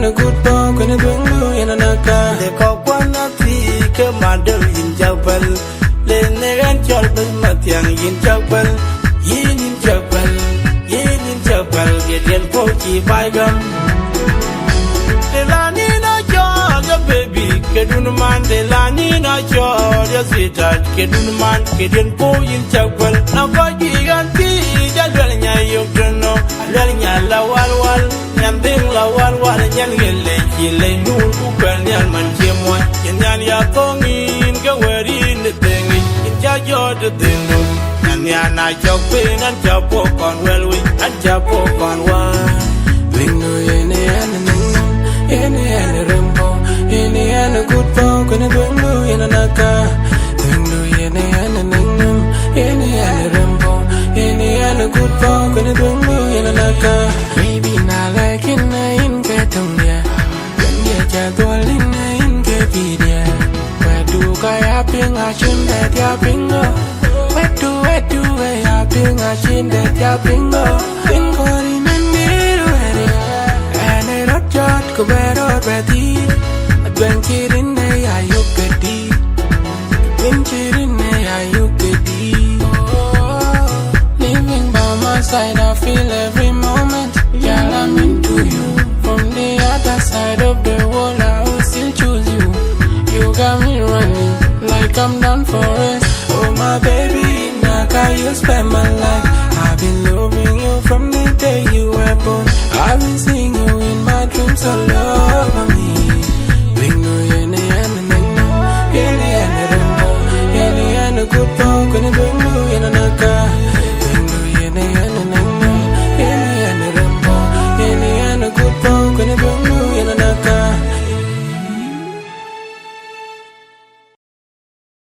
a good boy, when it went blue in another. The coconut tree, come under in Jabal. Lenegan Jabal Mathiang in Jabal. Yin in Jabal, yin in Jabal, get in pokey by gum. The Lanina Georgia baby, Kedunman, the Lanina Georgia sweetheart, Kedunman, Kedin Po in Jabal. Now God giganti, Jalania, you don't know, Jalania la wal. Nyanding la wal nyan gele kile nur ku kanyan man chemwa nyan ya tongin ga weri ne tengi ja jo de dingo nyan na chok pe nan cha po kon wel wi an cha po kon wa Lingo yene ene rembo yene ene good boy, when it went blue in another. Lingo yene rembo yene ene good boy, when it went blue in another. Baby na like in ketungia when ye jadwalin in kepidia where do kaya pinga chinde ya pingo where do ya pinga chinde ya pingo pingo rinandiru ere ene rojot ko berot beti adventure ne ayukedi adventure ne ayukedi living by my side I feel every moment. Girl, I'm into you. From the other side of the world, I will still choose you. You got me running like I'm done for it. Oh my baby, Naka, you spend my life. I've been loving you from the day you were born. I've been seeing